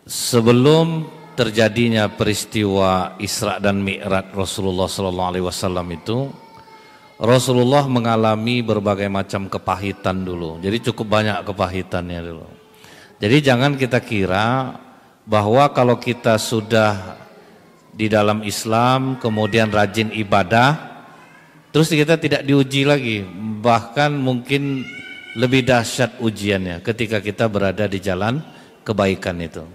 Sebelum terjadinya peristiwa Isra dan Mi'raj Rasulullah SAW itu, Rasulullah mengalami berbagai macam kepahitan dulu. Jadi cukup banyak kepahitannya dulu. Jadi jangan kita kira bahwa kalau kita sudah di dalam Islam kemudian rajin ibadah, terus kita tidak diuji lagi. Bahkan mungkin lebih dahsyat ujiannya ketika kita berada di jalan kebaikan itu.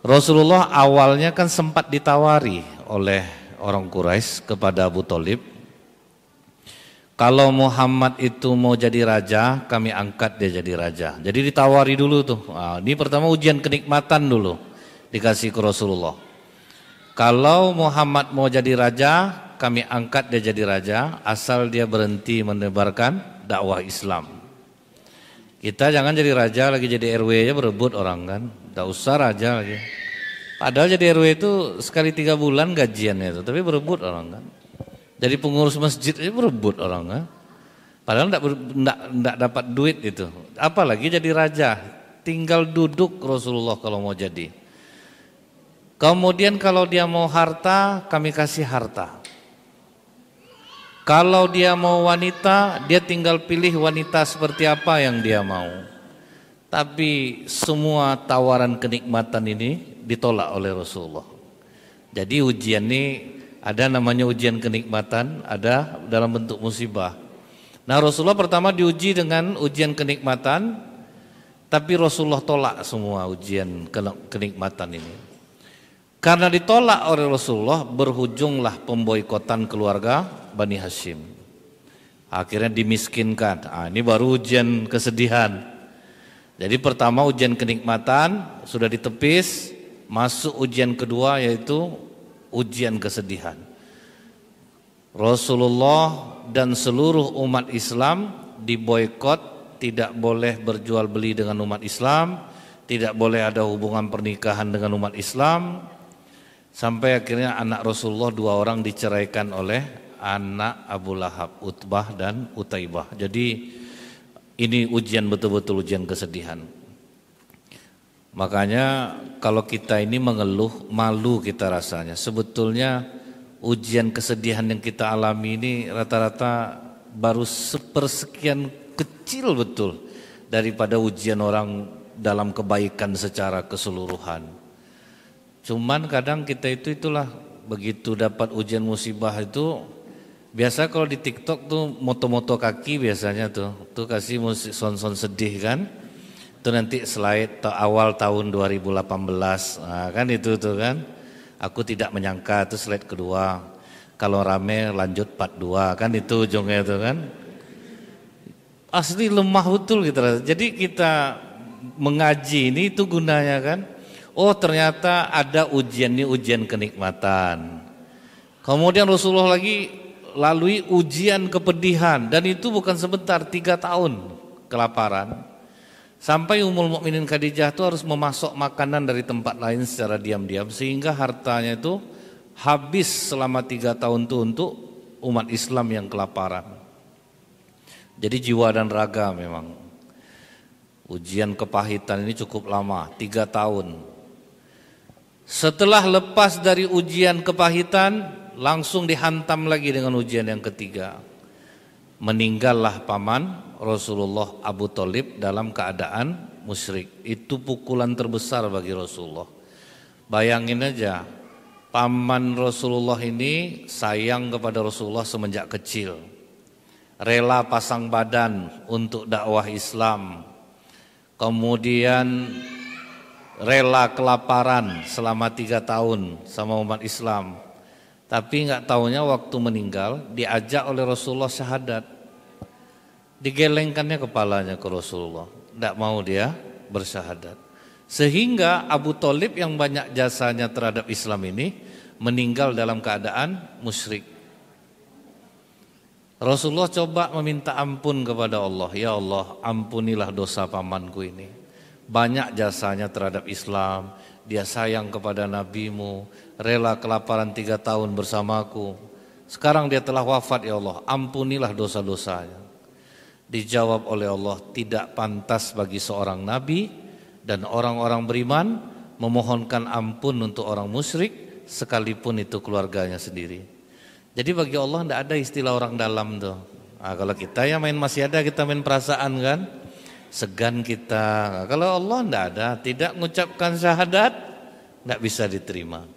Rasulullah awalnya kan sempat ditawari oleh orang Quraisy kepada Abu Thalib, kalau Muhammad itu mau jadi raja, kami angkat dia jadi raja. Jadi ditawari dulu tuh. Nah, ini pertama ujian kenikmatan dulu dikasih ke Rasulullah. Kalau Muhammad mau jadi raja, kami angkat dia jadi raja, asal dia berhenti menebarkan dakwah Islam. Kita jangan jadi raja lagi jadi RW aja berebut orang kan. Tidak usah raja lagi. Padahal jadi RW itu sekali 3 bulan gajiannya itu, tapi berebut orang kan. Jadi pengurus masjid aja berebut orang kan. Padahal tidak dapat duit itu. Apalagi jadi raja, tinggal duduk Rasulullah kalau mau jadi. Kemudian kalau dia mau harta, kami kasih harta. Kalau dia mau wanita, dia tinggal pilih wanita seperti apa yang dia mau. Tapi semua tawaran kenikmatan ini ditolak oleh Rasulullah. Jadi ujian ini ada namanya ujian kenikmatan, ada dalam bentuk musibah. Nah, Rasulullah pertama diuji dengan ujian kenikmatan, tapi Rasulullah tolak semua ujian kenikmatan ini. Karena ditolak oleh Rasulullah, berujunglah pemboikotan keluarga Bani Hashim. Akhirnya dimiskinkan. Ini baru ujian kesedihan. Jadi pertama ujian kenikmatan sudah ditepis, masuk ujian kedua yaitu ujian kesedihan. Rasulullah dan seluruh umat Islam diboikot, tidak boleh berjual beli dengan umat Islam, tidak boleh ada hubungan pernikahan dengan umat Islam. Sampai akhirnya anak Rasulullah 2 orang diceraikan oleh anak Abu Lahab, Utbah dan Utaibah. Jadi ini ujian, betul-betul ujian kesedihan. Makanya kalau kita ini mengeluh, malu kita rasanya. Sebetulnya ujian kesedihan yang kita alami ini rata-rata baru sepersekian kecil betul daripada ujian orang dalam kebaikan secara keseluruhan. Cuman kadang kita itulah begitu dapat ujian musibah itu, biasa kalau di TikTok tuh moto-moto kaki biasanya tuh kasih musik son-son sedih kan. Itu nanti slide awal tahun 2018. Nah, kan itu tuh kan. Aku tidak menyangka, itu slide kedua. Kalau rame lanjut part 2, kan itu ujungnya itu kan. Asli lemah betul kita. Jadi kita mengaji ini itu gunanya kan. Oh, ternyata ada ujian ini, ujian kenikmatan. Kemudian Rasulullah lagi lalui ujian kepedihan, dan itu bukan sebentar, 3 tahun kelaparan. Sampai Ummul Mukminin Khadijah itu harus memasok makanan dari tempat lain secara diam-diam, sehingga hartanya itu habis selama 3 tahun itu untuk umat Islam yang kelaparan. Jadi jiwa dan raga memang. Ujian kepahitan ini cukup lama, 3 tahun. Setelah lepas dari ujian kepahitan, langsung dihantam lagi dengan ujian yang ketiga. Meninggallah paman Rasulullah Abu Thalib dalam keadaan musyrik. Itu pukulan terbesar bagi Rasulullah. Bayangin aja, paman Rasulullah ini sayang kepada Rasulullah semenjak kecil. Rela pasang badan untuk dakwah Islam. Kemudian rela kelaparan selama 3 tahun sama umat Islam. Tapi enggak taunya waktu meninggal diajak oleh Rasulullah syahadat. Digelengkannya kepalanya ke Rasulullah. Enggak mau dia bersyahadat. Sehingga Abu Thalib yang banyak jasanya terhadap Islam ini meninggal dalam keadaan musyrik. Rasulullah coba meminta ampun kepada Allah. Ya Allah, ampunilah dosa pamanku ini. Banyak jasanya terhadap Islam, dia sayang kepada nabimu, rela kelaparan 3 tahun bersamaku. Sekarang dia telah wafat, ya Allah, ampunilah dosa-dosanya. Dijawab oleh Allah, tidak pantas bagi seorang nabi dan orang-orang beriman memohonkan ampun untuk orang musyrik sekalipun itu keluarganya sendiri. Jadi bagi Allah tidak ada istilah orang dalam tuh. Nah, kalau kita ya masih ada, kita main perasaan kan, segan kita. Nah, kalau Allah tidak ada, tidak mengucapkan syahadat, tidak bisa diterima.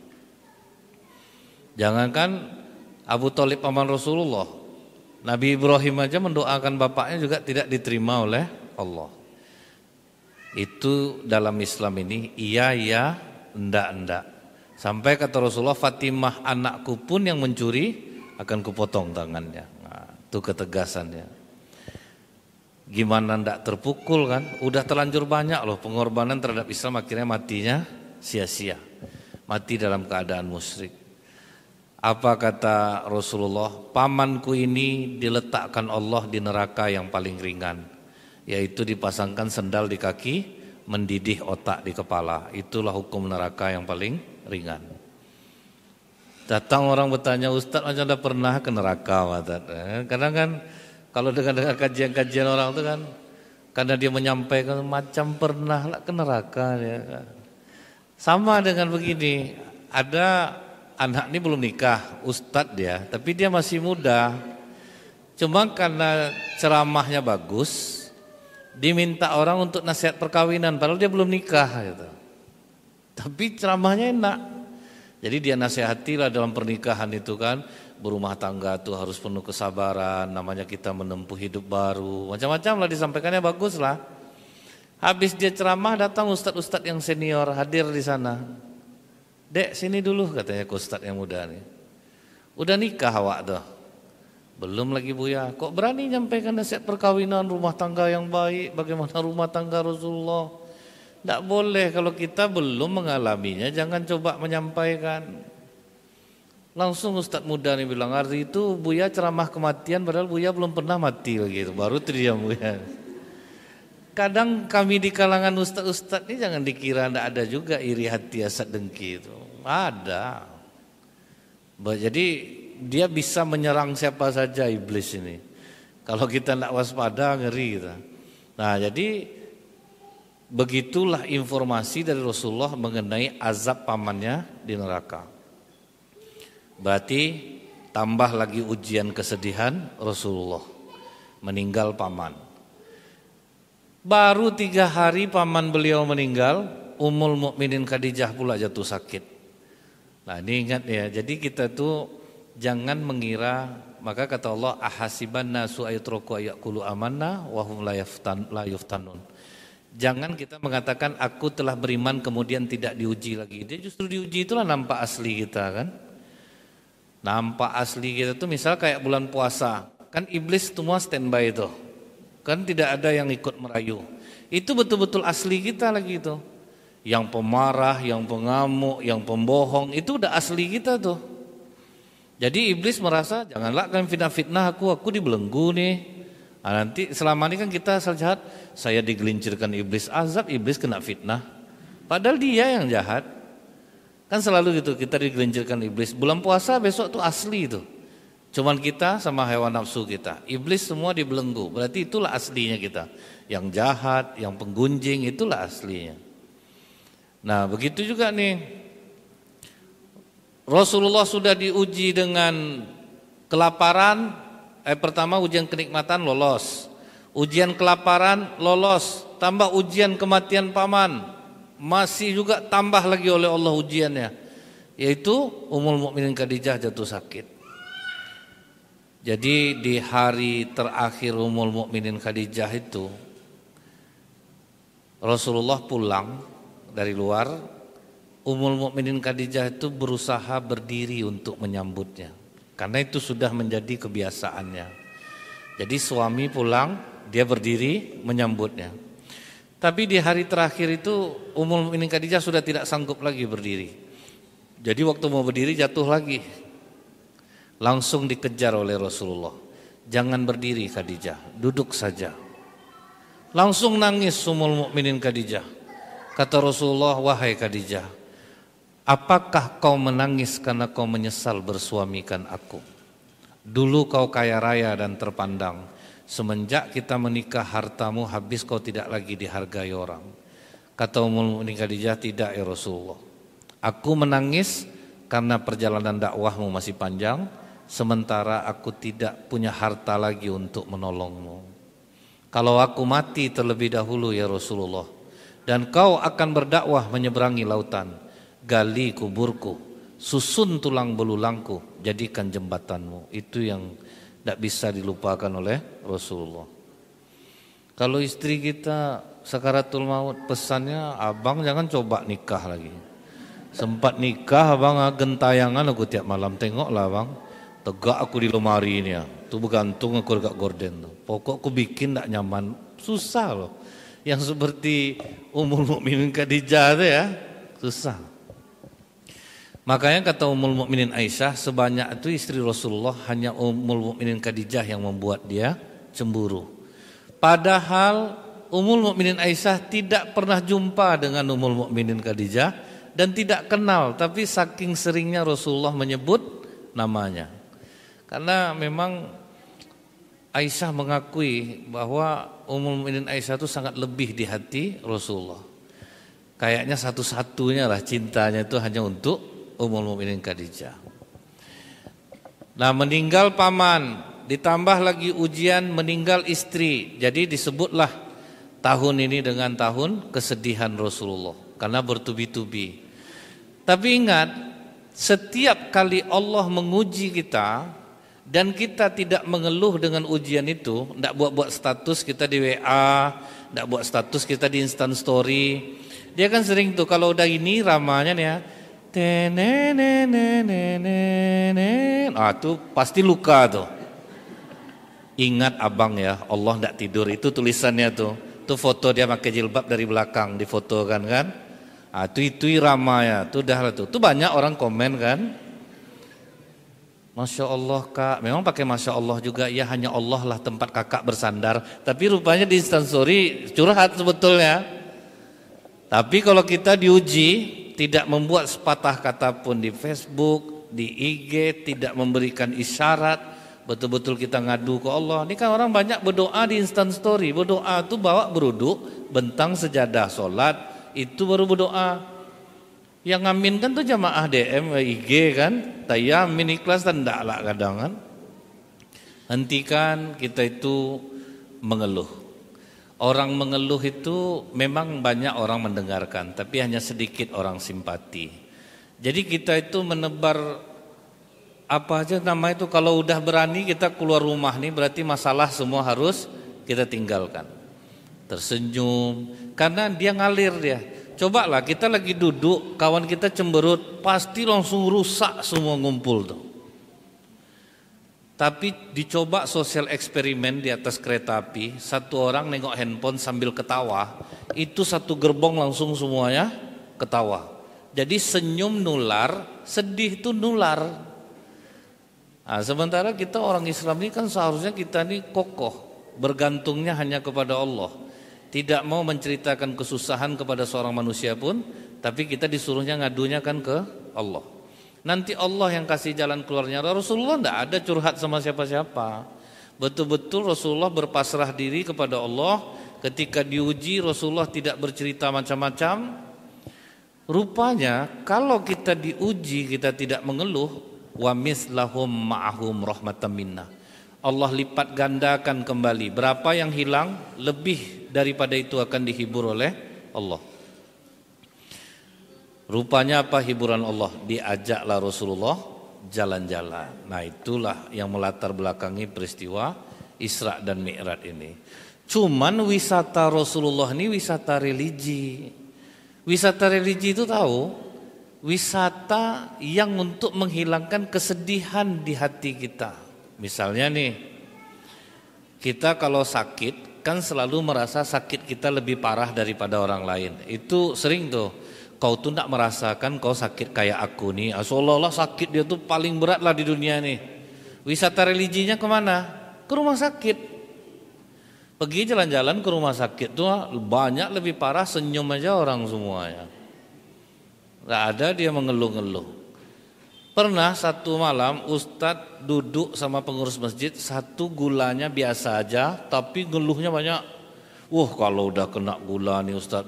Jangankan Abu Thalib paman Rasulullah, Nabi Ibrahim aja mendoakan bapaknya juga tidak diterima oleh Allah. Itu dalam Islam ini iya ya, enggak. Sampai kata Rasulullah, Fatimah anakku pun yang mencuri akan kupotong tangannya. Nah, itu ketegasannya. Gimana enggak terpukul kan? Udah terlanjur banyak loh pengorbanan terhadap Islam, akhirnya matinya sia-sia. Mati dalam keadaan musyrik. Apa kata Rasulullah? Pamanku ini diletakkan Allah di neraka yang paling ringan, yaitu dipasangkan sendal di kaki, mendidih otak di kepala. Itulah hukum neraka yang paling ringan. Datang orang bertanya, Ustaz macam dah pernah ke neraka? Kadang kan kalau dengar kajian-kajian orang itu kan, karena dia menyampaikan macam pernah lah ke neraka. Ya. Sama dengan begini, ada anak ini belum nikah, Ustadz dia, tapi dia masih muda. Cuma karena ceramahnya bagus, diminta orang untuk nasihat perkawinan, padahal dia belum nikah gitu. Tapi ceramahnya enak. Jadi dia nasihatilah dalam pernikahan itu kan, berumah tangga itu harus penuh kesabaran, namanya kita menempuh hidup baru, macam-macam lah disampaikannya, bagus lah. Habis dia ceramah, datang ustadz-ustadz yang senior hadir di sana. Dek sini dulu katanya ke ustadz yang muda nih. Udah nikah awak tuh? Belum lagi Buya. Kok berani nyampaikan nasihat perkawinan, rumah tangga yang baik, bagaimana rumah tangga Rasulullah? Tidak boleh, kalau kita belum mengalaminya jangan coba menyampaikan. Langsung ustadz muda nih bilang, hari itu Buya ceramah kematian padahal Buya belum pernah mati gitu. Baru terdiam Buya. Kadang kami di kalangan ustadz-ustadz ini jangan dikira tidak ada juga iri hati, hasad, dengki itu. Ada. Jadi dia bisa menyerang siapa saja iblis ini. Kalau kita tidak waspada ngeri kita. Nah jadi begitulah informasi dari Rasulullah mengenai azab pamannya di neraka. Berarti tambah lagi ujian kesedihan Rasulullah, meninggal paman. Baru 3 hari paman beliau meninggal, Ummul Mukminin Khadijah pula jatuh sakit. Nah ini ingat ya, jadi kita tuh jangan mengira, maka kata Allah, ahasiban nasu ayutraku ayakulu amanna wahum la yuftanun. Jangan kita mengatakan aku telah beriman kemudian tidak diuji lagi. Dia justru diuji, itulah nampak asli kita kan. Nampak asli kita tuh misal kayak bulan puasa, kan iblis semua standby itu. Kan tidak ada yang ikut merayu. Itu betul-betul asli kita lagi itu. Yang pemarah, yang pengamuk, yang pembohong, itu udah asli kita tuh. Jadi iblis merasa janganlah kan fitnah aku dibelenggu nih. Nah, nanti selama ini kan kita asal jahat, saya digelincirkan iblis azab, iblis kena fitnah. Padahal dia yang jahat. Kan selalu gitu, kita digelincirkan iblis. Bulan puasa besok tuh asli itu. Cuman kita sama hewan nafsu kita. Iblis semua dibelenggu. Berarti itulah aslinya kita. Yang jahat, yang penggunjing, itulah aslinya. Nah begitu juga nih. Rasulullah sudah diuji dengan kelaparan. Pertama ujian kenikmatan lolos. Ujian kelaparan lolos. Tambah ujian kematian paman. Masih juga tambah lagi oleh Allah ujiannya. Yaitu Ummul Mukminin Khadijah jatuh sakit. Jadi di hari terakhir Ummul Mukminin Khadijah itu Rasulullah pulang dari luar. Ummul Mukminin Khadijah itu berusaha berdiri untuk menyambutnya. Karena itu sudah menjadi kebiasaannya. Jadi suami pulang, dia berdiri menyambutnya. Tapi di hari terakhir itu Ummul Mukminin Khadijah sudah tidak sanggup lagi berdiri. Jadi waktu mau berdiri jatuh lagi. Langsung dikejar oleh Rasulullah. Jangan berdiri Khadijah, duduk saja. Langsung nangis Ummul Mukminin Khadijah. Kata Rasulullah, wahai Khadijah, apakah kau menangis karena kau menyesal bersuamikan aku? Dulu kau kaya raya dan terpandang. Semenjak kita menikah hartamu habis, kau tidak lagi dihargai orang. Kata Ummul Mukminin Khadijah, tidak ya Rasulullah. Aku menangis karena perjalanan dakwahmu masih panjang, sementara aku tidak punya harta lagi untuk menolongmu. Kalau aku mati terlebih dahulu ya Rasulullah, dan kau akan berdakwah menyeberangi lautan, gali kuburku, susun tulang belulangku, jadikan jembatanmu. Itu yang tidak bisa dilupakan oleh Rasulullah. Kalau istri kita sakaratul maut, pesannya, abang jangan coba nikah lagi. Sempat nikah abang gentayangan aku tiap malam, tengoklah bang, tegak aku di lemari ini ya, tuh bergantung aku dekat gorden tuh. Pokok aku bikin tak nyaman, susah loh. Yang seperti Ummul Mukminin Khadijah itu ya, susah. Makanya kata Ummul Mukminin Aisyah, sebanyak itu istri Rasulullah hanya Ummul Mukminin Khadijah yang membuat dia cemburu. Padahal Ummul Mukminin Aisyah tidak pernah jumpa dengan Ummul Mukminin Khadijah dan tidak kenal, tapi saking seringnya Rasulullah menyebut namanya. Karena memang Aisyah mengakui bahwa Ummul Mukminin Aisyah itu sangat lebih di hati Rasulullah. Kayaknya satu-satunya lah cintanya itu hanya untuk Ummul Mukminin Khadijah. Nah, meninggal paman, ditambah lagi ujian meninggal istri. Jadi disebutlah tahun ini dengan tahun kesedihan Rasulullah karena bertubi-tubi. Tapi ingat, setiap kali Allah menguji kita dan kita tidak mengeluh dengan ujian itu, tidak buat-buat status kita di WA, tidak buat status kita di Instant Story. Dia kan sering tuh kalau udah ini ramanya nih ya, tuh pasti luka tuh. Ingat abang ya, Allah tidak tidur, itu tulisannya tuh. Tuh foto dia pakai jilbab dari belakang difotokan kan. Itu irama ya, tuh dah lah tuh. Tuh banyak orang komen kan. Masya Allah kak, memang pakai Masya Allah juga. Ya hanya Allah lah tempat kakak bersandar. Tapi rupanya di Instant Story curhat sebetulnya. Tapi kalau kita diuji, tidak membuat sepatah kata pun di Facebook, di IG, tidak memberikan isyarat, betul-betul kita ngadu ke Allah. Ini kan orang banyak berdoa di Instant Story. Berdoa tuh bawa beruduk, bentang sejadah sholat, itu baru berdoa. Yang ngamin kan tuh jamaah DM, IG kan, tayamin ikhlas dan enggak lah kadang kan. Hentikan kita itu mengeluh. Orang mengeluh itu memang banyak orang mendengarkan, tapi hanya sedikit orang simpati. Jadi kita itu menebar apa aja nama itu, kalau udah berani kita keluar rumah nih berarti masalah semua harus kita tinggalkan. Tersenyum, karena dia ngalir dia. Cobalah kita lagi duduk, kawan kita cemberut, pasti langsung rusak semua ngumpul tuh. Tapi dicoba sosial eksperimen di atas kereta api, satu orang nengok handphone sambil ketawa, itu satu gerbong langsung semuanya ketawa. Jadi senyum nular, sedih itu nular. Nah, sementara kita orang Islam ini kan seharusnya kita ini kokoh, bergantungnya hanya kepada Allah. Tidak mau menceritakan kesusahan kepada seorang manusia pun, tapi kita disuruhnya ngadunya kan ke Allah. Nanti Allah yang kasih jalan keluarnya. Rasulullah tidak ada curhat sama siapa-siapa. Betul-betul Rasulullah berpasrah diri kepada Allah. Ketika diuji Rasulullah tidak bercerita macam-macam. Rupanya kalau kita diuji kita tidak mengeluh, wa mislahum ma'ahum rahmatan minna. Allah lipat gandakan kembali. Berapa yang hilang, lebih daripada itu akan dihibur oleh Allah. Rupanya apa hiburan Allah? Diajaklah Rasulullah jalan-jalan. Nah itulah yang melatar belakangi peristiwa Isra dan Mi'raj ini. Cuman wisata Rasulullah ini wisata religi. Wisata religi itu tahu, wisata yang untuk menghilangkan kesedihan di hati kita. Misalnya nih, kita kalau sakit kan selalu merasa sakit kita lebih parah daripada orang lain. Itu sering tuh, kau tuh tidak merasakan kau sakit kayak aku nih. Seolah-olah sakit dia tuh paling berat lah di dunia nih. Wisata religinya kemana? Ke rumah sakit. Pergi jalan-jalan ke rumah sakit tuh banyak lebih parah, senyum aja orang semuanya. Gak ada dia mengeluh-ngeluh. Pernah satu malam Ustadz duduk sama pengurus masjid, satu gulanya biasa aja tapi ngeluhnya banyak. Wah, kalau udah kena gula nih Ustaz,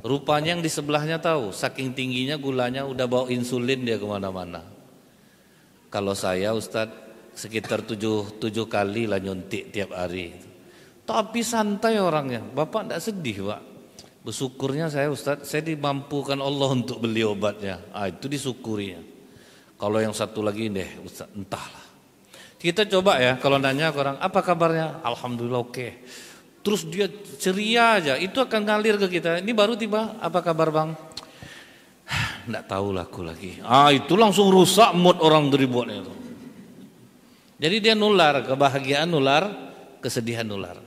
rupanya yang di sebelahnya tahu, saking tingginya gulanya udah bawa insulin dia kemana-mana. Kalau saya Ustaz sekitar 7 kali lah nyuntik tiap hari. Tapi santai orangnya, Bapak tidak sedih Pak. Bersyukurnya saya Ustaz, saya dimampukan Allah untuk beli obatnya. Itu disyukurinya. Kalau yang satu lagi deh Ustaz, entahlah. Kita coba ya, kalau nanya ke orang, apa kabarnya? Alhamdulillah oke. Terus dia ceria aja, itu akan ngalir ke kita. Ini baru tiba, apa kabar bang? Nggak tahu lah aku lagi. Itu langsung rusak mood orang dibuatnya itu. Jadi dia nular, kebahagiaan nular, kesedihan nular.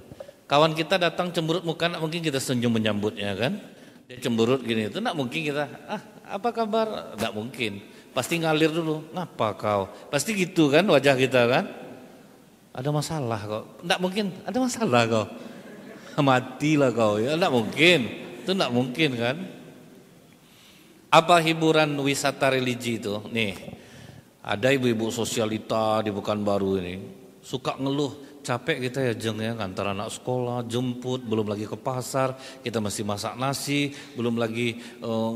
Kawan kita datang cemberut muka, nggak mungkin kita senyum menyambutnya kan? Dia cemberut gini, itu nggak mungkin kita, apa kabar? Nggak mungkin. Pasti ngalir dulu, ngapa kau? Pasti gitu kan wajah kita kan? Ada masalah kok? Nggak mungkin, ada masalah kau? Matilah kau ya, nggak mungkin. Itu nggak mungkin kan? Apa hiburan wisata religi itu? Nih, ada ibu-ibu sosialita di Pekanbaru ini suka ngeluh. Capek kita ya Jeng ya, ngantar anak sekolah, jemput, belum lagi ke pasar, kita masih masak nasi, belum lagi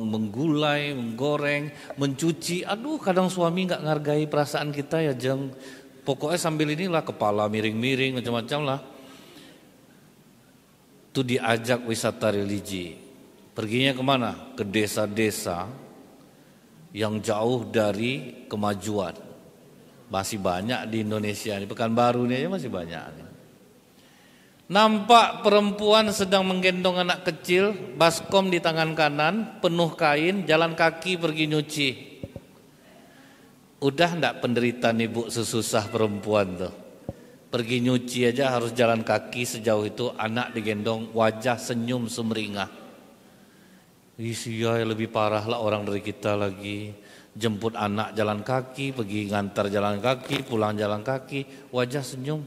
menggulai, menggoreng, mencuci. Aduh, kadang suami nggak ngargai perasaan kita ya Jeng. Pokoknya sambil inilah kepala miring-miring macam-macam lah. Itu diajak wisata religi. Perginya kemana? Ke desa-desa yang jauh dari kemajuan. Masih banyak di Indonesia, di Pekanbaru ini aja masih banyak. Nampak perempuan sedang menggendong anak kecil, baskom di tangan kanan, penuh kain, jalan kaki pergi nyuci. Udah enggak penderitaan ibu sesusah perempuan tuh. Pergi nyuci aja harus jalan kaki sejauh itu, anak digendong, wajah senyum sumringah. Iya lebih parah lah orang dari kita lagi. Jemput anak jalan kaki, pergi ngantar jalan kaki, pulang jalan kaki, wajah senyum.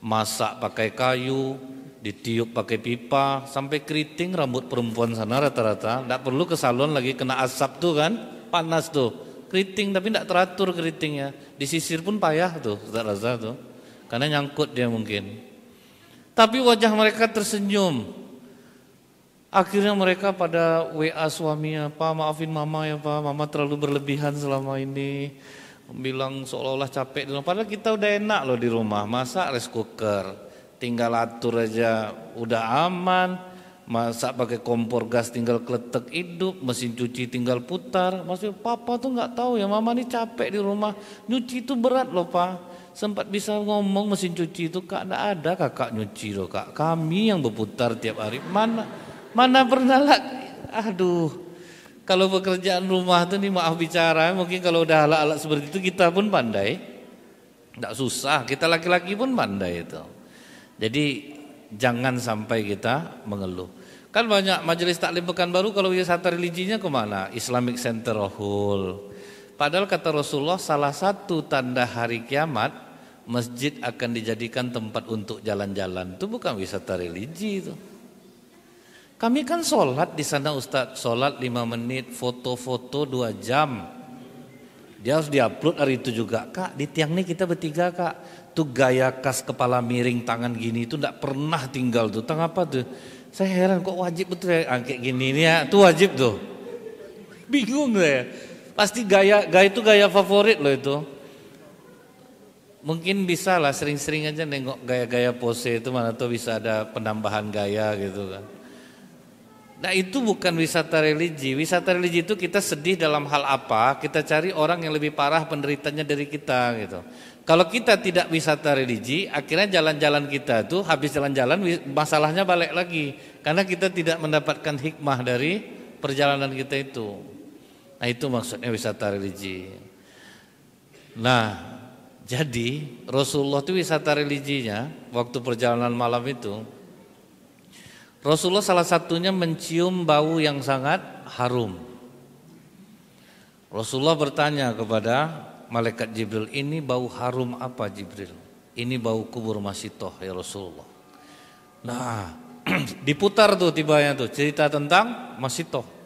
Masak pakai kayu, ditiup pakai pipa, sampai keriting rambut perempuan sana rata-rata. Tidak perlu ke salon lagi, kena asap tuh kan, panas tuh. Keriting tapi tidak teratur keritingnya. Disisir pun payah tuh, rasa tuh. Karena nyangkut dia mungkin. Tapi wajah mereka tersenyum. Akhirnya mereka pada WA suaminya, Pak maafin mama ya Pak, mama terlalu berlebihan selama ini. Bilang seolah-olah capek di rumah. Padahal kita udah enak loh di rumah, masak rice cooker, tinggal atur aja udah aman. Masak pakai kompor gas tinggal kletek hidup, mesin cuci tinggal putar. Maksudnya papa tuh nggak tahu ya mama ini capek di rumah, nyuci itu berat loh Pak. Sempat bisa ngomong mesin cuci itu kak, nggak ada kakak nyuci loh kak, kami yang berputar tiap hari. Mana pernah lah, aduh, kalau pekerjaan rumah tuh nih maaf bicara, mungkin kalau udah alat-alat seperti itu kita pun pandai, tidak susah, kita laki-laki pun pandai itu. Jadi jangan sampai kita mengeluh. Kan banyak majelis taklim Pekanbaru kalau wisata religinya kemana? Islamic Center Hall. Padahal kata Rasulullah salah satu tanda hari kiamat masjid akan dijadikan tempat untuk jalan-jalan. Itu bukan wisata religi itu. Kami kan sholat di sana Ustaz, sholat 5 menit, foto-foto 2 jam. Dia harus diupload hari itu juga. Kak, di tiang nih kita bertiga kak. Tuh gaya khas kepala miring tangan gini itu enggak pernah tinggal tuh. Tang apa tuh? Saya heran kok wajib betul ya kayak gini nih ya. Tuh wajib tuh. Bingung saya. Pasti gaya itu gaya favorit loh itu. Mungkin bisa lah sering-sering aja nengok gaya-gaya pose itu, mana tuh bisa ada penambahan gaya gitu kan. Nah itu bukan wisata religi. Wisata religi itu kita sedih dalam hal apa, kita cari orang yang lebih parah penderitanya dari kita gitu. Kalau kita tidak wisata religi, akhirnya jalan-jalan kita tuh habis jalan-jalan masalahnya balik lagi. Karena kita tidak mendapatkan hikmah dari perjalanan kita itu. Nah itu maksudnya wisata religi. Nah jadi Rasulullah itu wisata religinya waktu perjalanan malam itu, Rasulullah salah satunya mencium bau yang sangat harum. Rasulullah bertanya kepada malaikat Jibril, ini bau harum apa Jibril? Ini bau kubur Masitoh ya Rasulullah. Nah diputar tuh tibanya tuh cerita tentang Masitoh.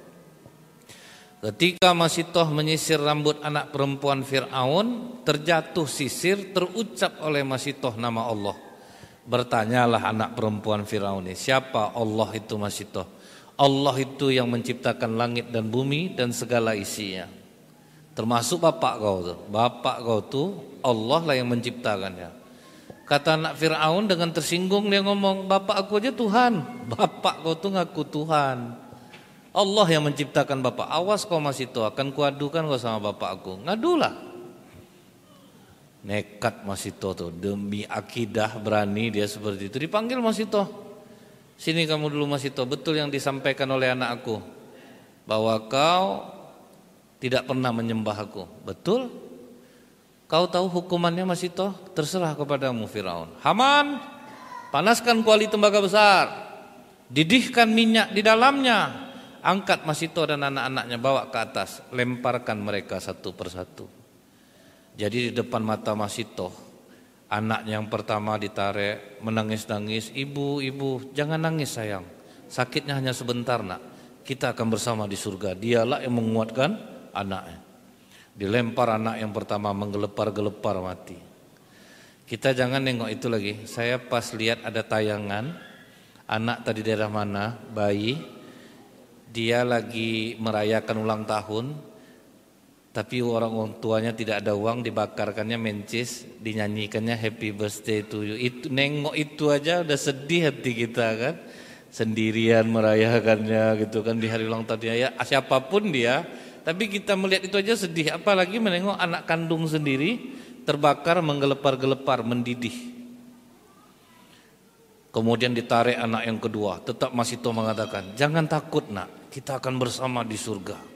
Ketika Masitoh menyisir rambut anak perempuan Fir'aun, terjatuh sisir, terucap oleh Masitoh nama Allah. Bertanyalah anak perempuan Firaun ini, siapa Allah itu Mas Ito? Allah itu yang menciptakan langit dan bumi dan segala isinya. Termasuk bapak kau tuh. Bapak kau tuh Allah lah yang menciptakannya. Kata anak Firaun dengan tersinggung dia ngomong, bapak aku aja Tuhan. Bapak kau tuh ngaku Tuhan. Allah yang menciptakan bapak. Awas kau Mas Ito, akan kuadukan kau sama bapak aku. Ngadulah. Nekat Mas Ito tuh, demi akidah berani dia seperti itu. Dipanggil Mas Ito, sini kamu dulu Mas Ito, betul yang disampaikan oleh anak aku bahwa kau tidak pernah menyembah aku, betul? Kau tahu hukumannya Mas Ito? Terserah kepadamu Firaun. Haman, panaskan kuali tembaga besar, didihkan minyak di dalamnya, angkat Mas Ito dan anak-anaknya, bawa ke atas, lemparkan mereka satu persatu. Jadi di depan mata Mas Ito, anaknya yang pertama ditarik, menangis-nangis, ibu, jangan nangis sayang, sakitnya hanya sebentar nak, kita akan bersama di surga. Dialah yang menguatkan anaknya. Dilempar anak yang pertama, menggelepar-gelepar mati. Kita jangan nengok itu lagi. Saya pas lihat ada tayangan, anak tadi daerah mana, bayi, dia lagi merayakan ulang tahun, tapi orang tuanya tidak ada uang, dibakarkannya mencis, dinyanyikannya happy birthday to you. Itu nengok itu aja udah sedih hati kita kan, sendirian merayakannya gitu kan di hari ulang tahun ya, siapapun dia, tapi kita melihat itu aja sedih, apalagi menengok anak kandung sendiri terbakar, menggelepar-gelepar, mendidih. Kemudian ditarik anak yang kedua, tetap Mas Ito mengatakan, jangan takut nak, kita akan bersama di surga.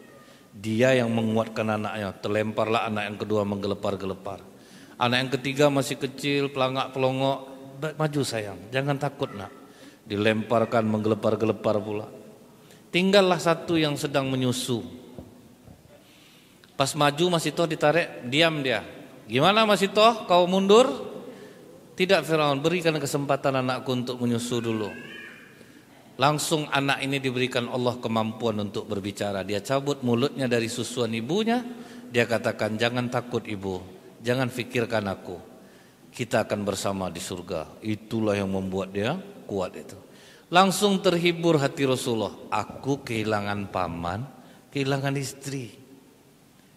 Dia yang menguatkan anaknya, terlemparlah anak yang kedua menggelepar-gelepar. Anak yang ketiga masih kecil, pelangak-pelongok, maju sayang, jangan takut nak. Dilemparkan menggelepar-gelepar pula. Tinggallah satu yang sedang menyusu. Pas maju Mas Ito ditarik, diam dia. Gimana Mas Ito, kau mundur? Tidak Firaun, berikan kesempatan anakku untuk menyusu dulu. Langsung anak ini diberikan Allah kemampuan untuk berbicara. Dia cabut mulutnya dari susuan ibunya. Dia katakan, jangan takut ibu, jangan fikirkan aku, kita akan bersama di surga. Itulah yang membuat dia kuat itu. Langsung terhibur hati Rasulullah. Aku kehilangan paman, kehilangan istri.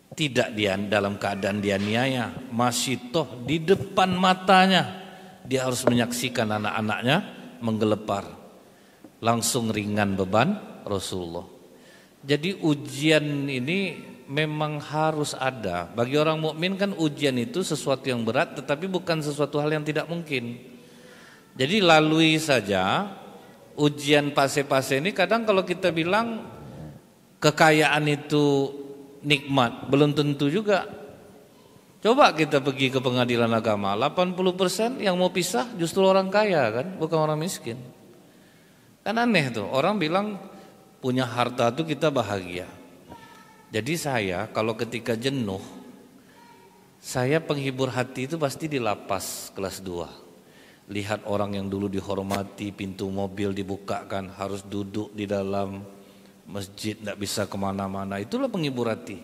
Tidak dia dalam keadaan dianiaya, masih toh di depan matanya dia harus menyaksikan anak-anaknya menggelepar. Langsung ringan beban Rasulullah. Jadi ujian ini memang harus ada. Bagi orang mukmin kan ujian itu sesuatu yang berat, tetapi bukan sesuatu hal yang tidak mungkin. Jadi lalui saja ujian fase-fase ini. Kadang kalau kita bilang kekayaan itu nikmat, belum tentu juga. Coba kita pergi ke pengadilan agama, 80% yang mau pisah justru orang kaya kan, bukan orang miskin. Kan aneh tuh, orang bilang punya harta tuh kita bahagia. Jadi saya kalau ketika jenuh, saya penghibur hati itu pasti di lapas kelas 2. Lihat orang yang dulu dihormati, pintu mobil dibukakan, harus duduk di dalam masjid, tidak bisa kemana-mana. Itulah penghibur hati.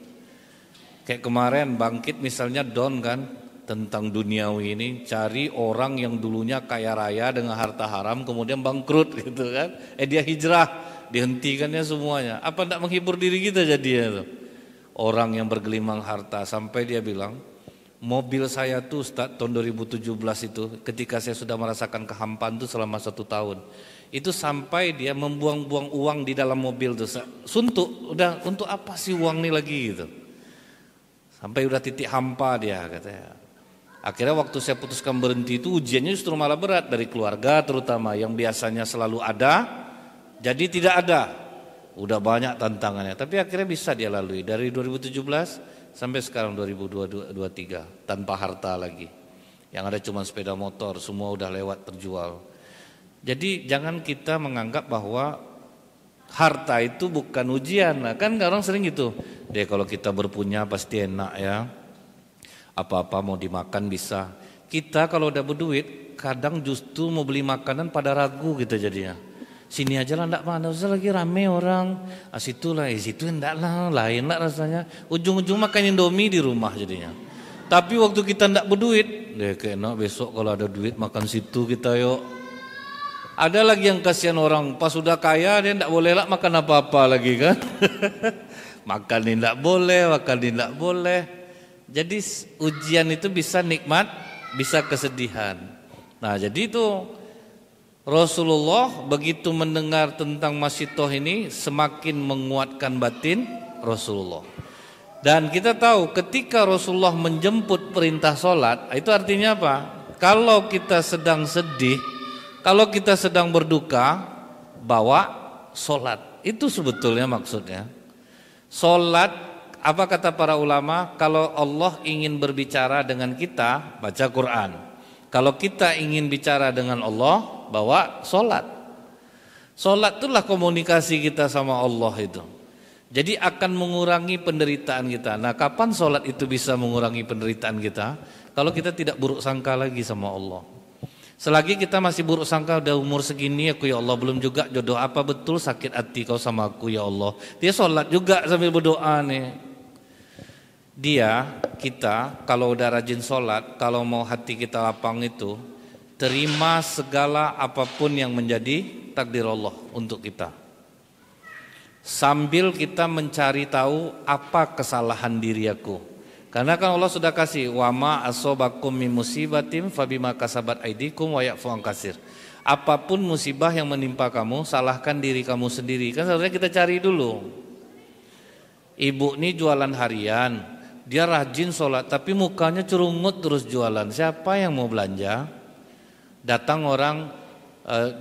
Kayak kemarin Bangkit misalnya Don kan, tentang duniawi ini, cari orang yang dulunya kaya raya dengan harta haram kemudian bangkrut gitu kan. Dia hijrah, dihentikannya semuanya. Apa tidak menghibur diri kita jadinya tuh? Orang yang bergelimang harta sampai dia bilang, mobil saya tuh Ustaz tahun 2017 itu ketika saya sudah merasakan kehampaan tuh selama 1 tahun. Itu sampai dia membuang-buang uang di dalam mobil tuh. Suntuk, udah untuk apa sih uang ini lagi gitu. Sampai udah titik hampa dia katanya. Akhirnya waktu saya putuskan berhenti itu ujiannya justru malah berat dari keluarga terutama yang biasanya selalu ada jadi tidak ada. Udah banyak tantangannya tapi akhirnya bisa dia lalui dari 2017 sampai sekarang 2023 tanpa harta lagi. Yang ada cuma sepeda motor, semua udah lewat terjual. Jadi jangan kita menganggap bahwa harta itu bukan ujian. Nah, kan orang sering gitu. Deh kalau kita berpunya pasti enak ya. Apa-apa mau dimakan bisa. Kita kalau udah berduit kadang justru mau beli makanan pada ragu gitu jadinya. Sini aja lah enggak mana, usah lagi rame orang. Situ lah, situ enggak lah, lain lah rasanya. Ujung-ujung makan Indomie di rumah jadinya. Tapi waktu kita enggak berduit, deh kena besok kalau ada duit makan situ kita yuk. Ada lagi yang kasihan orang pas sudah kaya dia tidak boleh lah makan apa-apa lagi kan. Makan ini tidak boleh, makan ini tidak boleh. Jadi ujian itu bisa nikmat, bisa kesedihan. Nah jadi itu Rasulullah begitu mendengar tentang Masyitoh ini semakin menguatkan batin Rasulullah. Dan kita tahu ketika Rasulullah menjemput perintah sholat, itu artinya apa? Kalau kita sedang sedih, kalau kita sedang berduka, bawa sholat. Itu sebetulnya maksudnya. Sholat, apa kata para ulama? Kalau Allah ingin berbicara dengan kita, baca Quran. Kalau kita ingin bicara dengan Allah, bawa sholat. Sholat itulah komunikasi kita sama Allah itu. Jadi akan mengurangi penderitaan kita. Nah kapan sholat itu bisa mengurangi penderitaan kita? Kalau kita tidak buruk sangka lagi sama Allah. Selagi kita masih buruk sangka, udah umur segini aku ya Allah, belum juga jodoh, apa betul sakit hati kau sama aku ya Allah. Dia sholat juga sambil berdoa nih. Kita kalau udah rajin sholat, kalau mau hati kita lapang itu, terima segala apapun yang menjadi takdir Allah untuk kita. Sambil kita mencari tahu apa kesalahan diri aku. Karena kan Allah sudah kasih wama asobakum min musibatim fabima kasabat aidikum wa ya'fu an katsir. Apapun musibah yang menimpa kamu, salahkan diri kamu sendiri. Kan sebenarnya kita cari dulu. Ibu ini jualan harian, dia rajin sholat tapi mukanya curungut terus jualan. Siapa yang mau belanja? Datang orang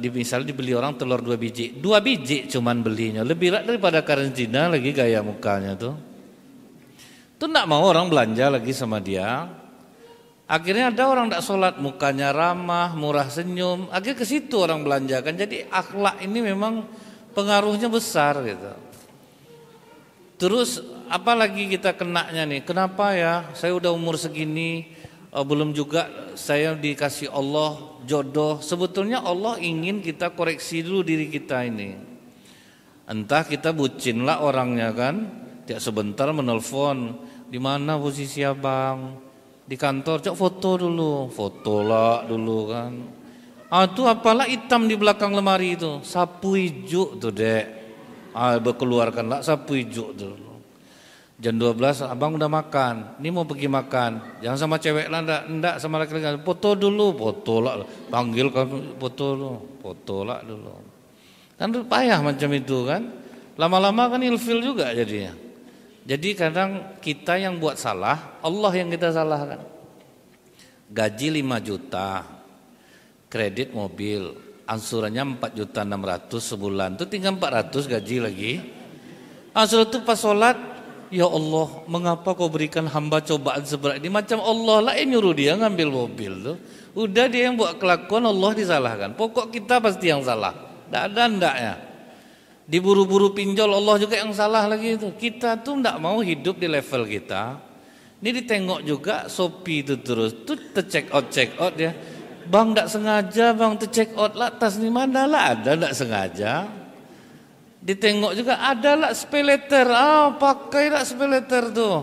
misalnya dibeli orang telur 2 biji, 2 biji cuman belinya, lebih daripada karantina lagi gaya mukanya tuh. Itu enggak mau orang belanja lagi sama dia. Akhirnya ada orang enggak sholat, mukanya ramah, murah senyum. Akhirnya ke situ orang belanja kan. Jadi akhlak ini memang pengaruhnya besar gitu. Terus apalagi kita kenanya nih? Kenapa ya? Saya udah umur segini belum juga saya dikasih Allah jodoh. Sebetulnya Allah ingin kita koreksi dulu diri kita ini. Entah kita bucin lah orangnya kan. Tiap sebentar menelpon, di mana posisi abang? Di kantor, cok foto dulu, foto lah dulu kan. Itu apalah hitam di belakang lemari itu, sapu hijau tuh dek. Berkeluarkan lah sapu hijau tuh. Jam 12 abang udah makan, ini mau pergi makan. Jangan sama cewek lah, enggak sama laki-laki. Foto dulu, foto lah. Panggil kan foto dulu, foto lah dulu. Kan payah macam itu kan. Lama-lama kan ilfil juga jadinya. Jadi kadang kita yang buat salah, Allah yang kita salahkan. Gaji 5 juta, kredit mobil, angsurannya 4.600.000 sebulan, itu tinggal 400 gaji lagi. Setelah itu pas sholat, ya Allah, mengapa kau berikan hamba cobaan seberat ini? Macam Allah lah yang nyuruh dia ngambil mobil tuh. Udah dia yang buat kelakuan, Allah disalahkan. Pokok kita pasti yang salah, tidak ada ndaknya. Diburu-buru pinjol, Allah juga yang salah lagi itu. Kita tuh tidak mau hidup di level kita. Ini ditengok juga Shopee itu terus tuh check out ya. Bang tidak sengaja bang check out lah, tas di mana lah ada tidak sengaja. Ditengok juga ada lah speleter, pakai lah speleter tuh.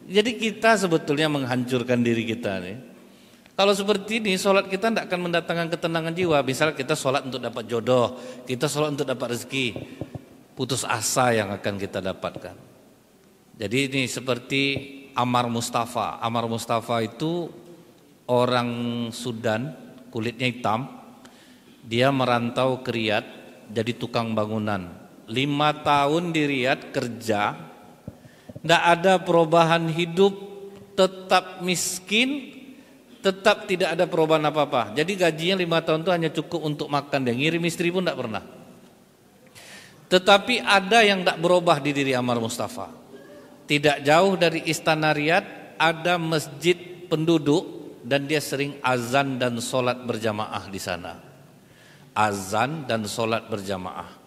Jadi kita sebetulnya menghancurkan diri kita nih. Kalau seperti ini, sholat kita tidak akan mendatangkan ketenangan jiwa. Misal kita sholat untuk dapat jodoh, kita sholat untuk dapat rezeki, putus asa yang akan kita dapatkan. Jadi ini seperti Ammar Mustafa. Ammar Mustafa itu orang Sudan, kulitnya hitam. Dia merantau ke Riyadh, jadi tukang bangunan. 5 tahun di Riyadh kerja, tidak ada perubahan hidup, tetap miskin, tetap tidak ada perubahan apa-apa. Jadi gajinya 5 tahun itu hanya cukup untuk makan. Dia ngirim istri pun tidak pernah. Tetapi ada yang tidak berubah di diri Ammar Mustafa. Tidak jauh dari istana Riyadh ada masjid penduduk dan dia sering azan dan sholat berjamaah di sana. Azan dan sholat berjamaah.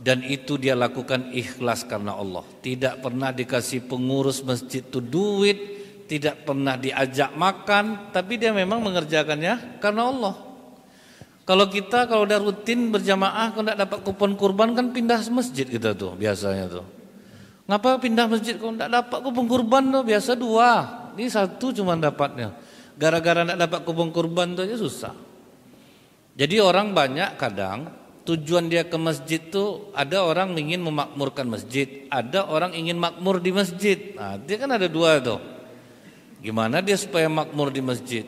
Dan itu dia lakukan ikhlas karena Allah. Tidak pernah dikasih pengurus masjid itu duit, tidak pernah diajak makan, tapi dia memang mengerjakannya karena Allah. Kalau kita kalau udah rutin berjamaah, kalau tidak dapat kupon kurban kan pindah masjid kita tuh biasanya tuh. Ngapa pindah masjid kalau tidak dapat kupon kurban tuh biasa 2, ini 1 cuma dapatnya. Gara-gara tidak dapat kupon kurban itu aja susah. Jadi orang banyak kadang tujuan dia ke masjid tuh, ada orang ingin memakmurkan masjid, ada orang ingin makmur di masjid. Nah, dia kan ada dua tuh. Gimana dia supaya makmur di masjid?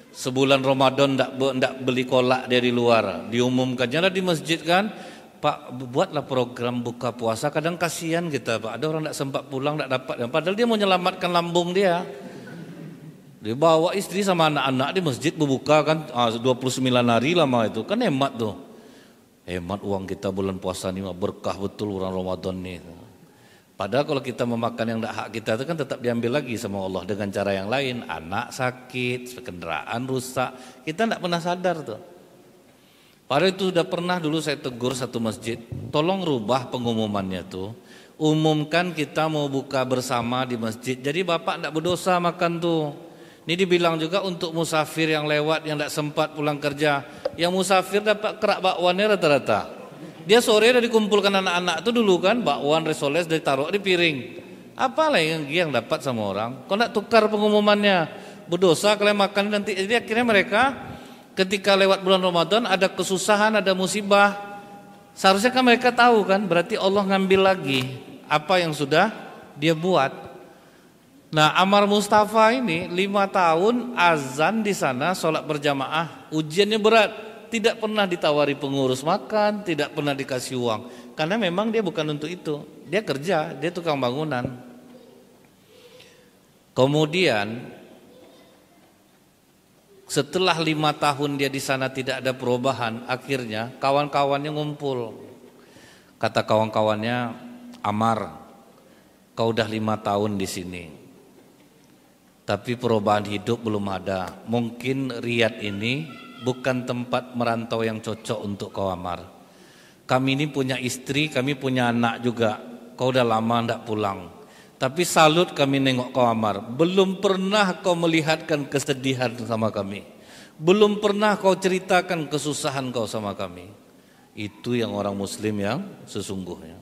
Sebulan Ramadan ndak beli kolak dari luar, diumumkannya di masjid kan, Pak buatlah program buka puasa. Kadang kasihan kita Pak, ada orang ndak sempat pulang, ndak dapat, padahal dia mau menyelamatkan lambung dia. Dia bawa istri sama anak-anak di masjid berbuka kan, 29 hari lama itu kan, hemat tuh, hemat uang kita bulan puasa ini, berkah betul bulan Ramadan nih. Padahal kalau kita memakan yang tidak hak kita itu kan tetap diambil lagi sama Allah dengan cara yang lain. Anak sakit, kendaraan rusak, kita tidak pernah sadar tuh. Padahal itu sudah pernah dulu saya tegur satu masjid, tolong rubah pengumumannya tuh. Umumkan kita mau buka bersama di masjid, jadi bapak tidak berdosa makan tuh. Ini dibilang juga untuk musafir yang lewat, yang tidak sempat pulang kerja. Yang musafir dapat kerak bakwannya rata-rata. Dia sore udah dikumpulkan anak-anak itu dulu kan, bakwan resoles ditaruh di piring. Apalah yang dapat sama orang? Kok nak tukar pengumumannya? Berdosa kalian makan nanti. Jadi akhirnya mereka ketika lewat bulan Ramadan ada kesusahan, ada musibah. Seharusnya kan mereka tahu kan, berarti Allah ngambil lagi apa yang sudah dia buat. Nah, Amar Mustafa ini 5 tahun azan di sana, sholat berjamaah, ujiannya berat. Tidak pernah ditawari pengurus makan, tidak pernah dikasih uang. Karena memang dia bukan untuk itu. Dia kerja, dia tukang bangunan. Kemudian setelah 5 tahun dia di sana tidak ada perubahan, akhirnya kawan-kawannya ngumpul. Kata kawan-kawannya, Amar, kau udah 5 tahun di sini, tapi perubahan hidup belum ada. Mungkin Riyadh ini bukan tempat merantau yang cocok untuk kau Amar. Kami ini punya istri, kami punya anak juga. Kau udah lama tidak pulang. Tapi salut kami nengok kau Amar. Belum pernah kau melihatkan kesedihan sama kami. Belum pernah kau ceritakan kesusahan kau sama kami. Itu yang orang muslim yang sesungguhnya.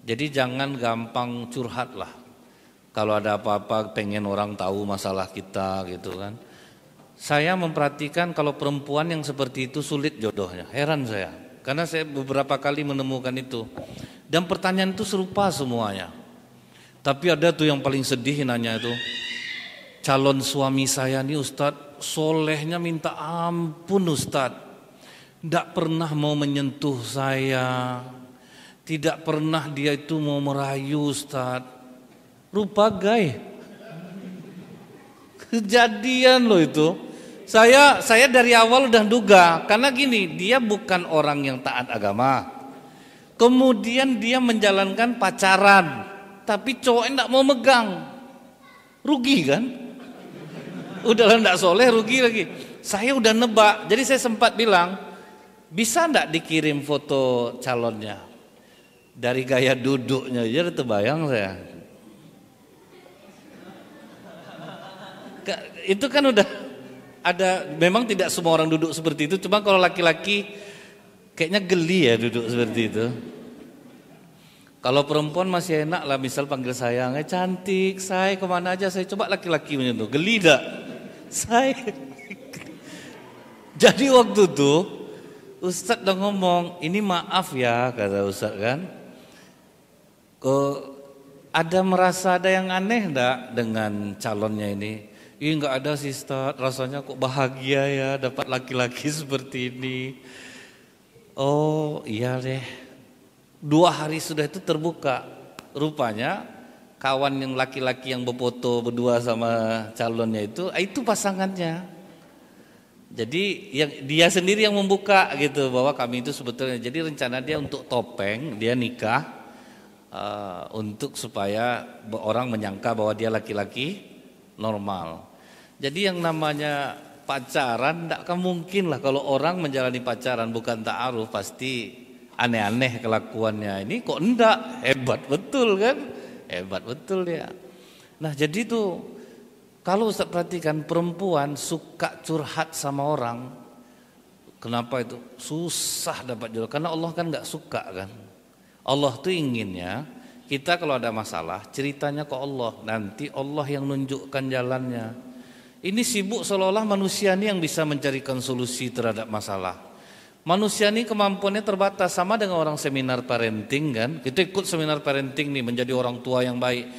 Jadi jangan gampang curhat lah. Kalau ada apa-apa pengen orang tahu masalah kita gitu kan. Saya memperhatikan kalau perempuan yang seperti itu sulit jodohnya. Heran saya, karena saya beberapa kali menemukan itu. Dan pertanyaan itu serupa semuanya. Tapi ada tuh yang paling sedih nanya itu, calon suami saya nih Ustadz, solehnya minta ampun Ustadz, tidak pernah mau menyentuh saya, tidak pernah dia itu mau merayu Ustadz. Rupa gay. Kejadian loh itu. Saya dari awal udah duga, karena gini, dia bukan orang yang taat agama. Kemudian dia menjalankan pacaran, tapi cowoknya enggak mau megang. Rugi kan? Udah enggak soleh, rugi lagi. Saya udah nebak, jadi saya sempat bilang, bisa enggak dikirim foto calonnya? Dari gaya duduknya aja udah terbayang saya. Itu kan udah ada, memang tidak semua orang duduk seperti itu, cuma kalau laki-laki kayaknya geli ya duduk seperti itu. Kalau perempuan masih enak lah, misal panggil sayang, cantik, say, kemana aja saya. Coba laki-laki menyentuh, geli dah, say. Jadi waktu itu Ustadz udah ngomong, ini maaf ya kata Ustadz kan, ada merasa ada yang aneh enggak dengan calonnya ini? Ih enggak ada sih Ustaz, rasanya kok bahagia ya dapat laki-laki seperti ini. Oh iya deh. 2 hari sudah itu terbuka. Rupanya kawan yang laki-laki yang berfoto berdua sama calonnya itu pasangannya. Jadi yang dia sendiri yang membuka gitu, bahwa kami itu sebetulnya, jadi rencana dia untuk topeng, dia nikah untuk supaya orang menyangka bahwa dia laki-laki normal. Jadi yang namanya pacaran tidak akan mungkin lah kalau orang menjalani pacaran bukan ta'aruf, pasti aneh-aneh kelakuannya. Ini kok enggak, hebat betul kan? Hebat betul dia. Nah jadi tuh kalau Ustaz perhatikan, perempuan suka curhat sama orang. Kenapa itu? Susah dapat jodoh, karena Allah kan enggak suka kan. Allah tuh inginnya kita kalau ada masalah ceritanya ke Allah, nanti Allah yang nunjukkan jalannya. Ini sibuk seolah-olah manusia ini yang bisa mencarikan solusi terhadap masalah. Manusia ini kemampuannya terbatas, sama dengan orang seminar parenting kan. Kita ikut seminar parenting nih, menjadi orang tua yang baik.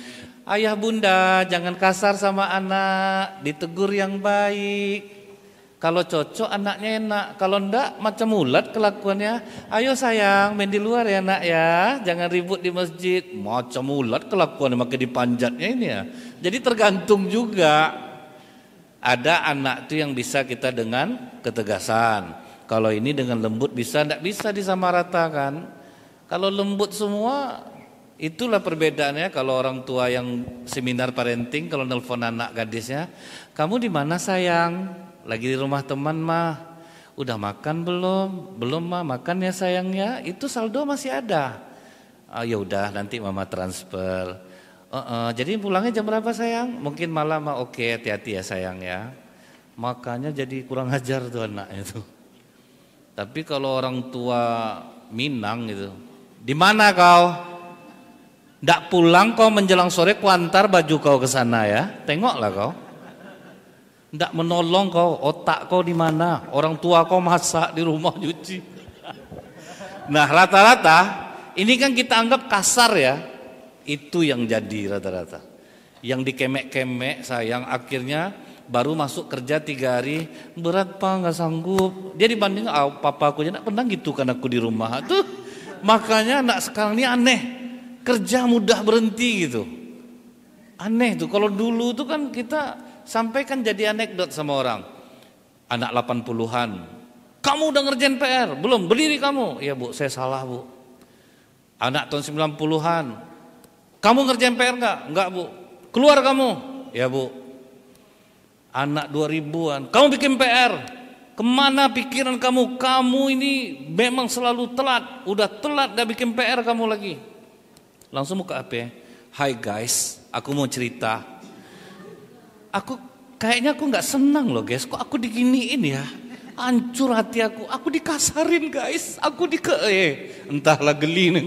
Ayah bunda jangan kasar sama anak, ditegur yang baik. Kalau cocok anaknya enak, kalau enggak macam ulat kelakuannya. Ayo sayang main di luar ya nak ya, jangan ribut di masjid. Macam ulat kelakuannya, makin dipanjatnya ini ya. Jadi tergantung juga. Ada anak itu yang bisa kita dengan ketegasan. Kalau ini dengan lembut bisa, enggak bisa disamaratakan. Kalau lembut semua, itulah perbedaannya. Kalau orang tua yang seminar parenting, kalau nelpon anak gadisnya, kamu di mana sayang? Lagi di rumah teman mah. Udah makan belum? Belum mah, makan ya sayang ya. Itu saldo masih ada. Ya udah nanti mama transfer. Jadi pulangnya jam berapa sayang? Mungkin malam mah. Oke, hati-hati ya sayang ya. Makanya jadi kurang ajar tuh anaknya tuh. Tapi kalau orang tua Minang gitu, di mana kau? Ndak pulang kau menjelang sore, kuantar baju kau ke sana ya. Tengoklah kau. Ndak menolong kau, otak kau di mana? Orang tua kau masak di rumah cuci. Nah rata-rata ini kan kita anggap kasar ya. Itu yang jadi rata-rata. Yang dikemek-kemek sayang, akhirnya baru masuk kerja 3 hari, berat pak nggak sanggup. Dia dibanding papa aku aja nggak pernah gitu kan aku di rumah. Tuh makanya anak sekarang ini aneh, kerja mudah berhenti gitu. Aneh tuh. Kalau dulu tuh kan kita sampai kan jadi anekdot sama orang. Anak 80-an, kamu udah ngerjain PR? Belum, berdiri kamu. Ya bu, saya salah bu. Anak tahun 90-an, kamu ngerjain PR enggak? Enggak bu. Keluar kamu. Ya bu. Anak 2000-an, kamu bikin PR. Kemana pikiran kamu? Kamu ini memang selalu telat. Udah telat gak bikin PR kamu lagi. Langsung buka HP. Hai guys, aku mau cerita. Kayaknya aku nggak senang loh guys, kok aku diginiin ya, hancur hati aku dikasarin guys, entahlah geli nih.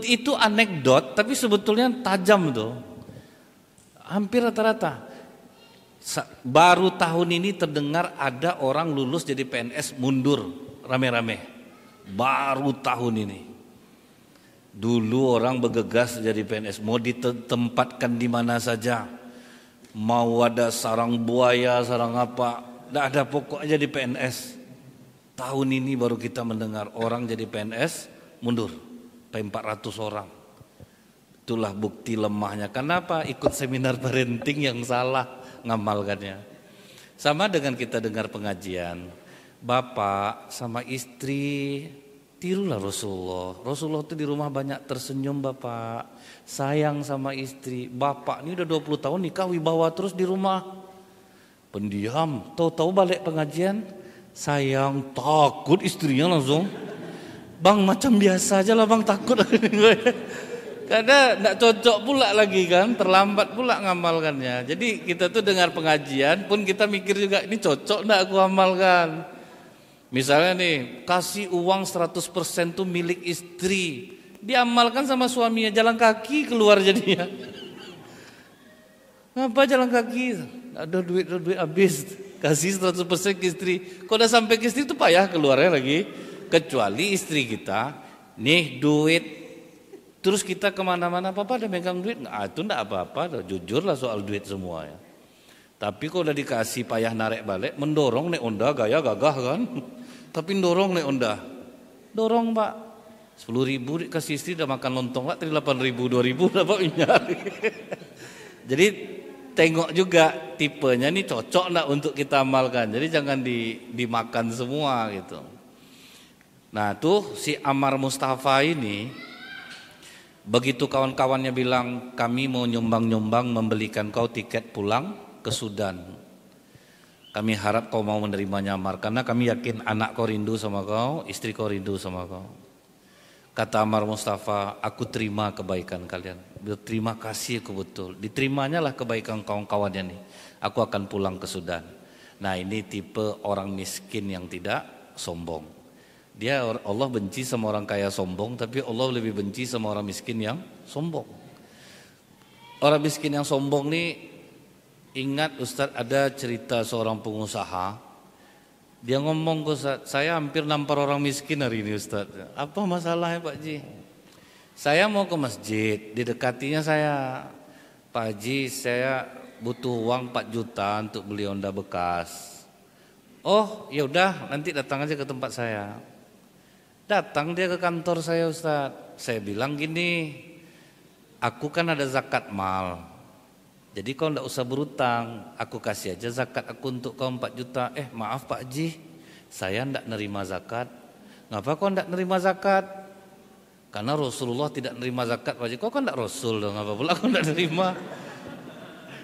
Itu anekdot, tapi sebetulnya tajam tuh, hampir rata-rata. Baru tahun ini terdengar ada orang lulus jadi PNS mundur rame-rame, baru tahun ini. Dulu orang bergegas jadi PNS, mau ditempatkan di mana saja, mau ada sarang buaya, sarang apa, tidak ada, pokoknya jadi PNS. Tahun ini baru kita mendengar orang jadi PNS mundur, sampai 400 orang. Itulah bukti lemahnya. Kenapa? Ikut seminar parenting yang salah ngamalkannya. Sama dengan kita dengar pengajian, bapak sama istri tirulah Rasulullah. Rasulullah itu di rumah banyak tersenyum bapak, sayang sama istri. Bapak ini udah 20 tahun nikah wibawa terus di rumah, pendiam. Tahu-tahu balik pengajian, sayang, takut istrinya langsung. Bang macam biasa aja lah bang, takut. Karena tidak cocok pula lagi kan, terlambat pula ngamalkannya. Jadi kita tuh dengar pengajian pun kita mikir juga, ini cocok enggak aku amalkan. Misalnya nih, kasih uang 100% tuh milik istri, diamalkan sama suaminya, jalan kaki keluar jadinya. Ngapa jalan kaki? Ada duit habis, kasih 100% ke istri. Kalau udah sampai ke istri tuh payah keluarnya lagi. Kecuali istri kita, nih duit, terus kita kemana-mana, papa ada megang duit? Itu enggak apa-apa, jujurlah soal duit semua ya. Tapi kalau udah dikasih payah narik balik, mendorong nek onda gaya gagah kan. Tapi dorong nek onda. Dorong pak. 10.000 dikasih istri udah makan lontong pak, tadi 8.000, 2.000 dapat minyak. Jadi tengok juga tipenya ini cocok enggak untuk kita amalkan. Jadi jangan dimakan semua gitu. Nah tuh si Ammar Mustafa ini, begitu kawan-kawannya bilang kami mau nyumbang-nyumbang membelikan kau tiket pulang ke Sudan. Kami harap kau mau menerimanya Ammar, karena kami yakin anak kau rindu sama kau, istri kau rindu sama kau. Kata Ammar Mustafa, aku terima kebaikan kalian. Terima kasih aku betul. Diterimanya lah kebaikan kawan-kawannya nih. Aku akan pulang ke Sudan. Nah ini tipe orang miskin yang tidak sombong. Dia Allah benci sama orang kaya sombong, tapi Allah lebih benci sama orang miskin yang sombong. orang miskin yang sombong nih, ingat Ustadz ada cerita seorang pengusaha. Dia ngomong ke Ustadz, saya hampir nampar orang miskin hari ini Ustadz. Apa masalahnya Pak Ji? Saya mau ke masjid, didekatinya saya, Pak Haji saya butuh uang 4 juta untuk beli Honda bekas. Oh ya udah, nanti datang aja ke tempat saya. Datang dia ke kantor saya Ustadz. Saya bilang gini, aku kan ada zakat mal, jadi kau enggak usah berutang, aku kasih aja zakat aku untuk kau 4 juta. Maaf Pak Haji, saya enggak nerima zakat. Ngapa kau enggak nerima zakat? Karena Rasulullah tidak nerima zakat Pak Haji. Kau kan enggak Rasul dong, ngapa pula kau enggak nerima?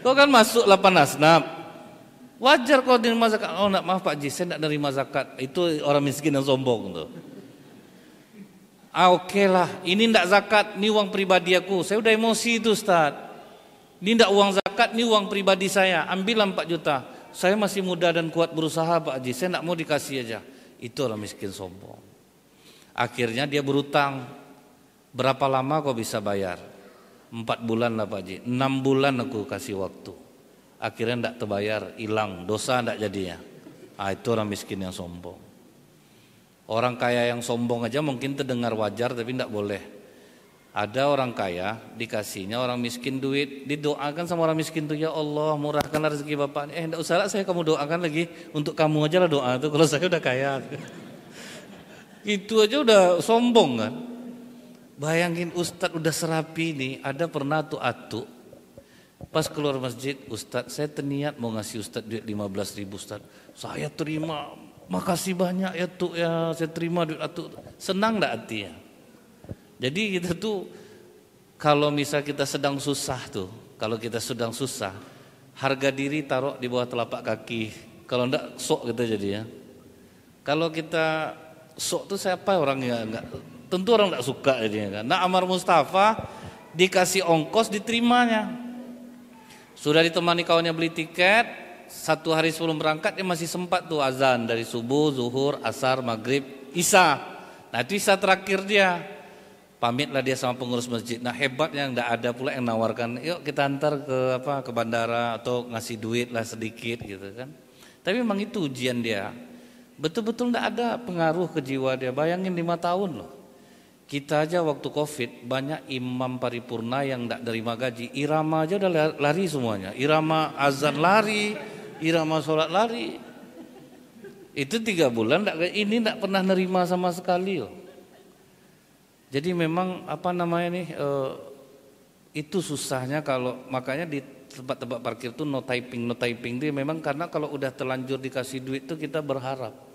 Kau kan masuk 8 asnaf, wajar kau nerima zakat. Oh enggak, maaf Pak Haji, saya enggak nerima zakat. Itu orang miskin yang sombong tuh. Oke lah, ini enggak zakat, ini uang pribadi aku. Saya udah emosi itu Ustaz. Ini tidak uang zakat, ini uang pribadi saya. Ambillah 4 juta. Saya masih muda dan kuat berusaha Pak Haji, saya tidak mau dikasih aja. Itu orang miskin sombong. Akhirnya dia berutang. Berapa lama kau bisa bayar? 4 bulan lah Pak Haji. 6 bulan aku kasih waktu. Akhirnya tidak terbayar, hilang, dosa tidak jadinya. Itu orang miskin yang sombong. Orang kaya yang sombong aja mungkin terdengar wajar, tapi tidak boleh. Ada orang kaya dikasihnya orang miskin duit, didoakan sama orang miskin tuh, ya Allah murahkanlah rezeki bapak. Enggak usah lah, saya kamu doakan lagi, untuk kamu aja lah doa tuh, kalau saya udah kaya. Itu aja udah sombong kan. Bayangin Ustadz udah serapi nih, ada pernah tuh atuk pas keluar masjid, Ustadz saya terniat mau ngasih Ustadz duit 15.000 Ustadz. Saya terima, makasih banyak ya tuh ya, saya terima duit atuk. Senang enggak hatinya? Jadi kita tuh kalau misal kita sedang susah tuh, kalau kita sedang susah, harga diri taruh di bawah telapak kaki. Kalau enggak sok kita jadi ya. Kalau kita sok tuh siapa orangnya enggak? Tentu orang enggak suka jadinya kan. Nah, Ammar Mustafa dikasih ongkos diterimanya. Sudah ditemani kawannya beli tiket, 1 hari sebelum berangkat dia masih sempat tuh azan dari subuh, zuhur, asar, maghrib, isya. Nah, itu isya terakhir dia. Pamitlah dia sama pengurus masjid. Nah, hebatnya enggak ada pula yang nawarkan, yuk kita antar ke bandara atau ngasih duit lah sedikit gitu kan. Tapi memang itu ujian dia. Betul-betul enggak ada pengaruh ke jiwa dia. Bayangin 5 tahun loh. Kita aja waktu Covid banyak imam paripurna yang enggak nerima gaji. Irama aja udah lari semuanya. Irama azan lari, irama sholat lari. Itu 3 bulan ini enggak pernah nerima sama sekali loh. Jadi memang itu susahnya kalau makanya di tempat-tempat parkir tuh no typing itu memang karena kalau udah terlanjur dikasih duit tuh kita berharap.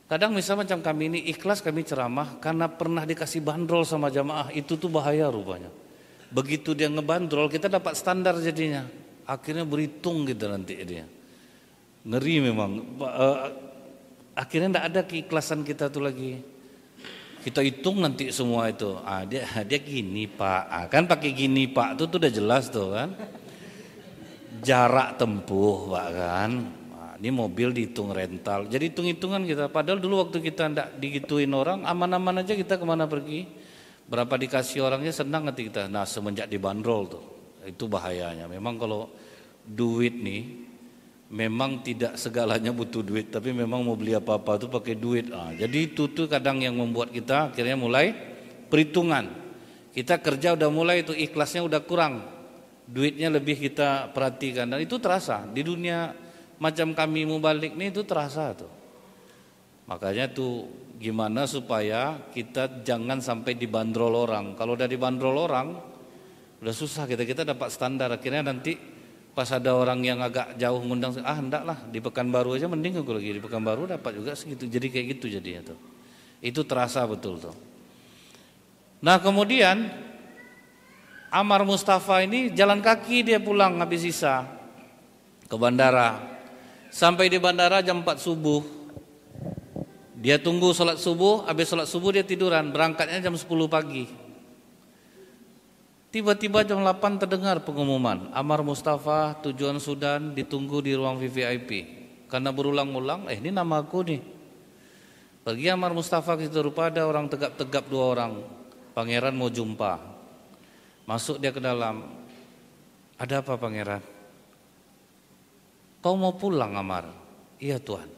Kadang misalnya macam kami ini ikhlas kami ceramah karena pernah dikasih bandrol sama jamaah, itu tuh bahaya rupanya. Begitu dia ngebandrol kita dapat standar jadinya. Akhirnya berhitung gitu nanti dia. Ngeri memang. Akhirnya enggak ada keikhlasan kita tuh lagi. Kita hitung nanti semua itu. Dia gini Pak. Kan pakai gini Pak itu tuh udah jelas tuh kan. Jarak tempuh Pak kan. Ini mobil dihitung rental. Jadi hitung-hitungan kita. Padahal dulu waktu kita enggak digituin orang, aman-aman aja kita kemana pergi. Berapa dikasih orangnya senang nanti kita. Nah, semenjak dibandrol tuh. Itu bahayanya. Memang kalau duit nih memang tidak segalanya butuh duit, tapi memang mau beli apa-apa tuh pakai duit. Jadi itu tuh kadang yang membuat kita akhirnya mulai perhitungan. Kita kerja udah mulai itu ikhlasnya udah kurang, duitnya lebih kita perhatikan dan itu terasa di dunia macam kami mubalik nih itu terasa tuh. Makanya tuh gimana supaya kita jangan sampai dibandrol orang. Kalau udah dibandrol orang udah susah kita dapat standar akhirnya nanti. Pas ada orang yang agak jauh ngundang, enggak lah di Pekanbaru aja mending aku lagi di Pekanbaru dapat juga segitu. Jadi kayak gitu jadinya tuh. Itu terasa betul tuh. Nah, kemudian Ammar Mustafa ini jalan kaki dia pulang habis sisa ke bandara. Sampai di bandara jam 4 subuh. Dia tunggu sholat subuh, habis sholat subuh dia tiduran, berangkatnya jam 10 pagi. Tiba-tiba jam 8 terdengar pengumuman, Ammar Mustafa tujuan Sudan ditunggu di ruang VVIP. Karena berulang-ulang, ini nama aku nih. Pergi Ammar Mustafa ke situ, rupa ada orang tegap-tegap 2 orang. Pangeran mau jumpa. Masuk dia ke dalam. Ada apa pangeran? Kau mau pulang Amar? Iya Tuhan.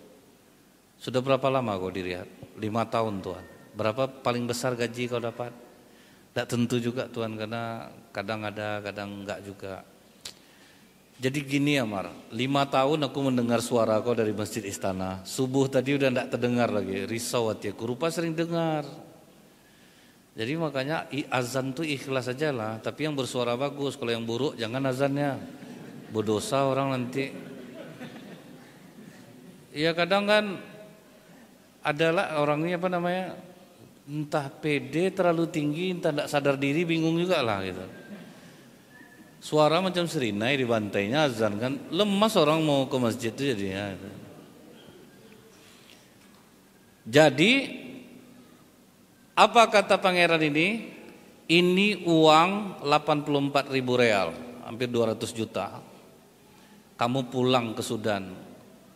Sudah berapa lama kau di Riyadh? 5 tahun Tuhan. Berapa paling besar gaji kau dapat? Tidak tentu juga Tuhan, karena kadang ada, kadang enggak juga. Jadi gini Amar, 5 tahun aku mendengar suara kau dari Masjid Istana. Subuh tadi udah tidak terdengar lagi, risau hati aku. Rupa sering dengar. Jadi makanya azan tuh ikhlas aja lah. Tapi yang bersuara bagus, kalau yang buruk jangan azannya. Berdosa orang nanti. Ya kadang kan adalah orangnya apa namanya, entah pede terlalu tinggi, entah tidak sadar diri, bingung juga lah gitu. Suara macam serinai di bantainya azan kan, lemas orang mau ke masjid itu jadinya. Jadi apa kata pangeran ini? Ini uang 84.000 real, hampir 200 juta. Kamu pulang ke Sudan,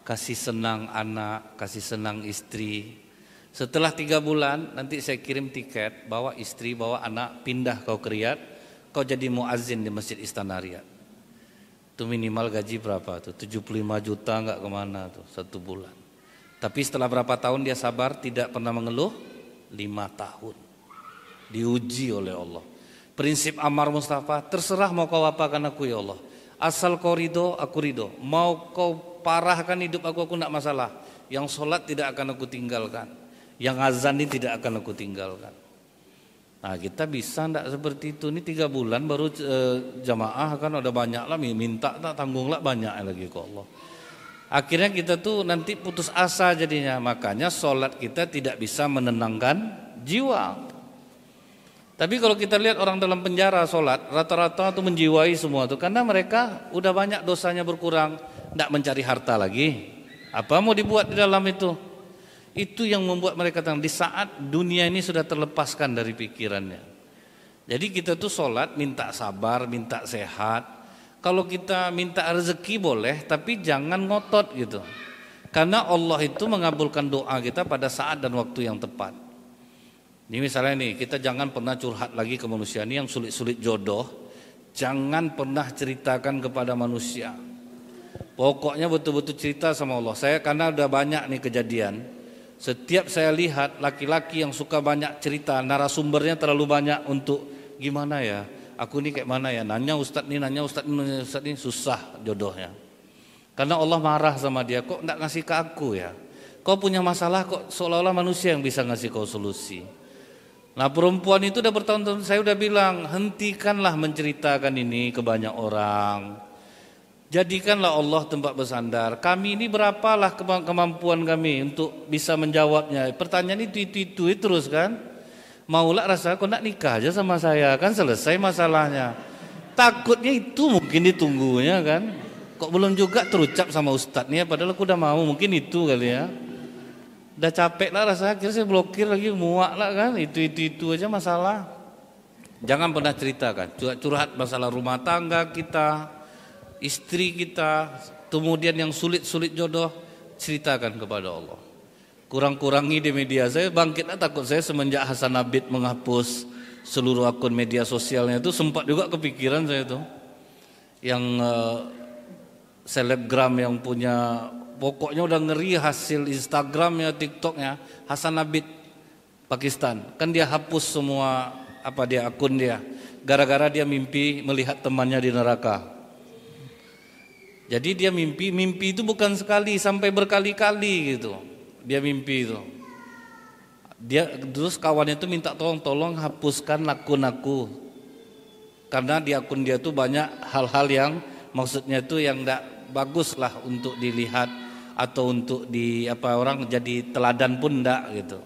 kasih senang anak, kasih senang istri. Setelah 3 bulan nanti saya kirim tiket, bawa istri, bawa anak, pindah kau ke Riyadh. Kau jadi muazzin di Masjid Istana Riyadh. Itu minimal gaji berapa tuh? 75 juta enggak kemana tuh 1 bulan. Tapi setelah berapa tahun dia sabar, tidak pernah mengeluh? 5 tahun. Diuji oleh Allah. Prinsip Ammar Mustafa, terserah mau kau apakan aku ya Allah. Asal kau ridho, aku ridho. Mau kau parahkan hidup aku enggak masalah. Yang sholat tidak akan aku tinggalkan. Yang azan ini tidak akan aku tinggalkan. Nah kita bisa enggak seperti itu? Ini 3 bulan baru jamaah kan udah banyak lah, minta tak tanggung lah banyak lagi ke Allah. Akhirnya kita tuh nanti putus asa jadinya. Makanya sholat kita tidak bisa menenangkan jiwa. Tapi kalau kita lihat orang dalam penjara sholat, rata-rata tuh menjiwai semua tuh, karena mereka udah banyak dosanya berkurang, enggak mencari harta lagi. Apa mau dibuat di dalam itu? Itu yang membuat mereka tenang di saat dunia ini sudah terlepaskan dari pikirannya. Jadi kita tuh sholat minta sabar, minta sehat. Kalau kita minta rezeki boleh, tapi jangan ngotot gitu. Karena Allah itu mengabulkan doa kita pada saat dan waktu yang tepat. Ini misalnya nih, kita jangan pernah curhat lagi ke manusia. Ini yang sulit-sulit jodoh, jangan pernah ceritakan kepada manusia. Pokoknya betul-betul cerita sama Allah. Saya karena udah banyak nih kejadian. Setiap saya lihat laki-laki yang suka banyak cerita, narasumbernya terlalu banyak untuk gimana ya, aku ini kayak mana ya, nanya Ustadz nih, nanya Ustadz ini, susah jodohnya. Karena Allah marah sama dia, kok enggak ngasih ke aku ya? Kau punya masalah kok seolah-olah manusia yang bisa ngasih kau solusi. Nah perempuan itu udah bertahun-tahun saya udah bilang, hentikanlah menceritakan ini ke banyak orang. Jadikanlah Allah tempat bersandar. Kami ini berapalah kemampuan kami untuk bisa menjawabnya. Pertanyaan itu terus kan. Maulah rasa kau nak nikah aja sama saya, kan selesai masalahnya. Takutnya itu mungkin ditunggunya kan. Kok belum juga terucap sama Ustadz nih, padahal aku udah mau, mungkin itu kali ya. Udah capek lah rasanya, akhirnya saya blokir lagi, muak lah kan. Itu aja masalah. Jangan pernah ceritakan, curhat masalah rumah tangga kita, istri kita, kemudian yang sulit-sulit jodoh, ceritakan kepada Allah. Kurang-kurangi di media. Saya bangkitlah takut saya semenjak Hasan Abid menghapus seluruh akun media sosialnya itu, sempat juga kepikiran saya tuh. Yang selebgram yang punya, pokoknya udah ngeri hasil Instagramnya, TikToknya, Hasan Abid Pakistan. Kan dia hapus semua akun dia. Gara-gara dia mimpi melihat temannya di neraka. Jadi dia mimpi itu bukan sekali, sampai berkali-kali gitu. Dia mimpi itu. Dia terus kawannya itu minta tolong hapuskan akun aku. Karena di akun dia tuh banyak hal-hal yang maksudnya itu yang enggak bagus lah untuk dilihat atau untuk orang jadi teladan pun enggak gitu.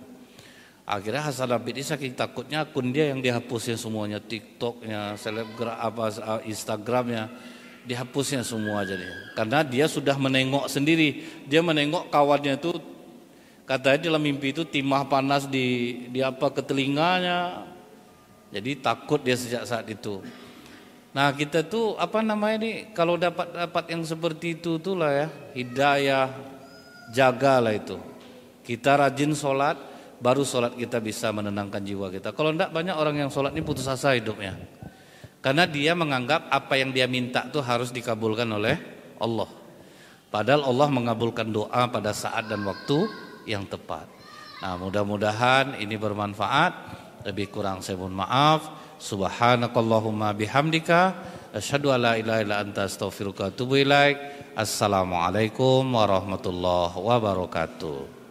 Akhirnya Hasan Abid ini saking takutnya akun dia yang dihapusnya semuanya, TikToknya, selebgram Instagramnya, dihapusnya semua jadi. Karena dia sudah menengok sendiri, dia menengok kawannya itu, katanya dalam mimpi itu timah panas di ke telinganya. Jadi takut dia sejak saat itu. Nah kita tuh kalau dapat yang seperti itu lah ya, hidayah, jagalah itu. Kita rajin sholat, baru sholat kita bisa menenangkan jiwa kita. Kalau enggak, banyak orang yang sholat ini putus asa hidupnya. Karena dia menganggap apa yang dia minta itu harus dikabulkan oleh Allah. Padahal Allah mengabulkan doa pada saat dan waktu yang tepat. Nah, mudah-mudahan ini bermanfaat. Lebih kurang saya mohon maaf. Subhanakallahumma bihamdika asyhadu an la ilaha illa anta astaghfiruka wa atubu ilaik. Assalamualaikum warahmatullahi wabarakatuh.